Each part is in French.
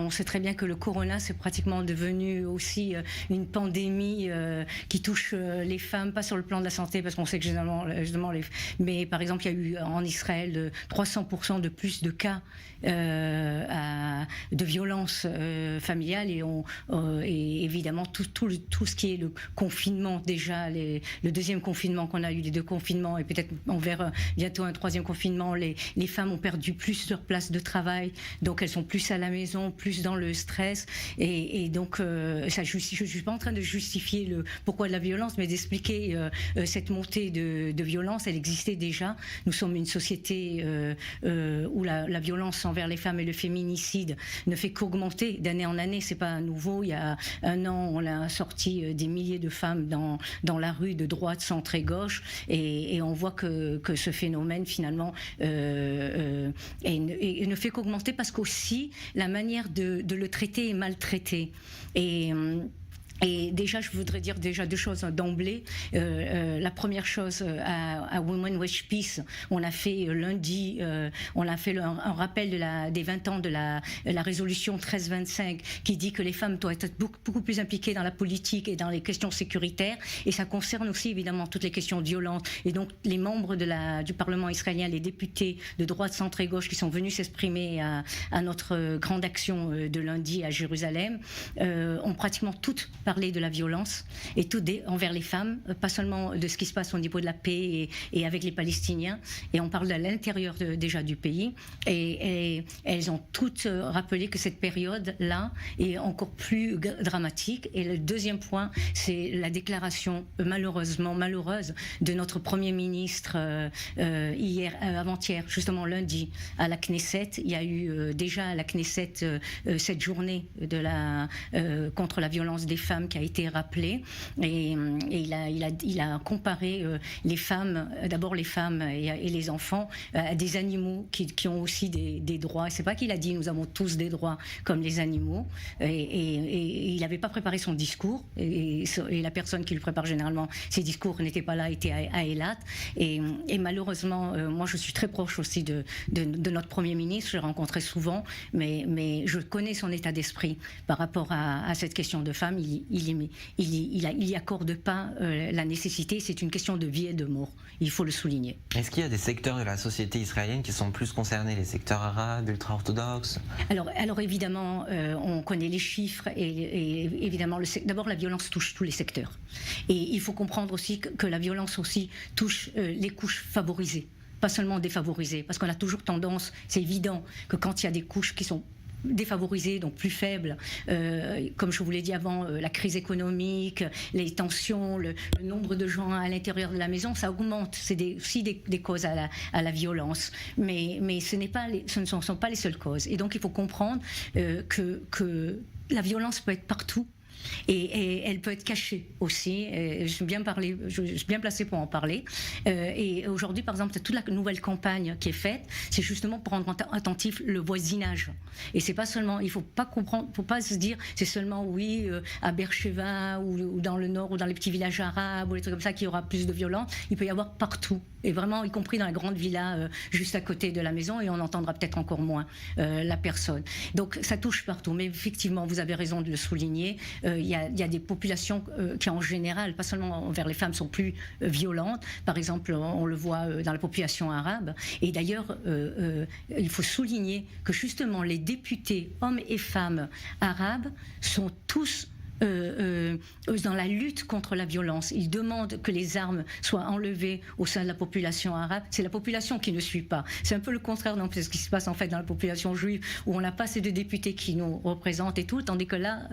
on sait très bien que le corona, c'est pratiquement devenu aussi une pandémie qui touche les femmes, pas sur le plan de la santé, parce qu'on sait que généralement mais par exemple, il y a eu en Israël 300% de plus de cas de violence familiale, et évidemment tout ce qui est le confinement, déjà le deuxième confinement qu'on a eu, les deux confinements, et peut-être on verra bientôt un troisième confinement, les femmes ont perdu plus leur place de travail, donc elles sont plus à la maison, plus dans le stress, et donc ça, je suis pas en train de justifier le pourquoi de la violence, mais d'expliquer cette montée de violence. Elle existait déjà. Nous sommes une société où la violence envers les femmes et le féminicide ne fait qu'augmenter d'année en année. C'est pas nouveau. Il y a un an, on a sorti des milliers de femmes dans la rue, de droite, centre et gauche, et on voit que ce phénomène finalement ne fait qu'augmenter, parce qu'aussi la manière de le traiter est maltraitée. Et déjà, je voudrais dire déjà deux choses d'emblée. La première chose, à Women Wish Peace, on a fait lundi, on a fait un rappel des 20 ans de la résolution 1325, qui dit que les femmes doivent être beaucoup plus impliquées dans la politique et dans les questions sécuritaires. Et ça concerne aussi évidemment toutes les questions violentes. Et donc les membres du Parlement israélien, les députés de droite, centre et gauche qui sont venus s'exprimer à notre grande action de lundi à Jérusalem, ont pratiquement toutes parler de la violence, et tout envers les femmes, pas seulement de ce qui se passe au niveau de la paix et avec les Palestiniens, et on parle de l'intérieur déjà du pays, et elles ont toutes rappelé que cette période-là est encore plus dramatique. Et le deuxième point, c'est la déclaration malheureusement malheureuse de notre Premier ministre avant-hier, justement lundi, à la Knesset. Il y a eu déjà à la Knesset cette journée contre la violence des femmes qui a été rappelé, et il a comparé les femmes, d'abord les femmes et les enfants, à des animaux qui ont aussi des droits. C'est pas qu'il a dit nous avons tous des droits comme les animaux, et il n'avait pas préparé son discours, et la personne qui lui prépare généralement ses discours n'était pas là, était à Eilat, et malheureusement moi je suis très proche aussi de notre Premier ministre, je l'ai rencontré souvent, mais je connais son état d'esprit par rapport à cette question de femmes. Il y accorde pas la nécessité. C'est une question de vie et de mort. Il faut le souligner. Est-ce qu'il y a des secteurs de la société israélienne qui sont plus concernés, les secteurs arabes, ultra-orthodoxes? Alors évidemment, on connaît les chiffres, et évidemment, d'abord la violence touche tous les secteurs. Et il faut comprendre aussi que la violence aussi touche les couches favorisées, pas seulement défavorisées, parce qu'on a toujours tendance, c'est évident, que quand il y a des couches qui sont défavorisés, donc plus faibles, comme je vous l'ai dit avant, la crise économique, les tensions, le nombre de gens à l'intérieur de la maison, ça augmente. C'est aussi des causes à la violence, mais ce ne sont pas les seules causes. Et donc il faut comprendre que la violence peut être partout. Et elle peut être cachée aussi. Je suis bien placée pour en parler. Et aujourd'hui, par exemple, toute la nouvelle campagne qui est faite, c'est justement pour rendre attentif le voisinage. Et c'est pas seulement, il faut pas se dire, c'est seulement à Beersheva ou dans le nord ou dans les petits villages arabes ou les trucs comme ça qu'il y aura plus de violence. Il peut y avoir partout. Et vraiment, y compris dans la grande villa juste à côté de la maison, et on entendra peut-être encore moins la personne. Donc ça touche partout. Mais effectivement, vous avez raison de le souligner. Il y a des populations qui, en général, pas seulement envers les femmes, sont plus violentes. Par exemple, on le voit dans la population arabe. Et d'ailleurs, il faut souligner que justement les députés, hommes et femmes arabes, sont tous dans la lutte contre la violence. Ils demandent que les armes soient enlevées au sein de la population arabe. C'est la population qui ne suit pas. C'est un peu le contraire de ce qui se passe en fait dans la population juive, où on n'a pas ces deux députés qui nous représentent et tout, tandis que là,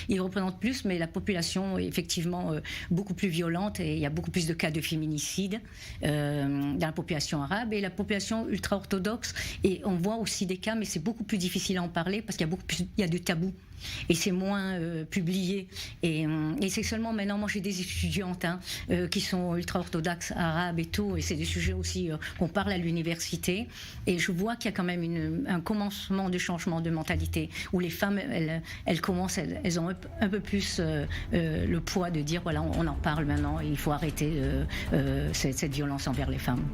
ils représentent plus, mais la population est effectivement beaucoup plus violente, et il y a beaucoup plus de cas de féminicide dans la population arabe. Et la population ultra-orthodoxe, et on voit aussi des cas, mais c'est beaucoup plus difficile à en parler parce qu'il y a du tabou. Et c'est moins publié. Et c'est seulement maintenant, moi j'ai des étudiantes qui sont ultra-orthodoxes, arabes et tout, et c'est des sujets aussi qu'on parle à l'université. Et je vois qu'il y a quand même un commencement de changement de mentalité, où les femmes, elles ont un peu plus le poids de dire, voilà, on en parle maintenant, et il faut arrêter cette violence envers les femmes.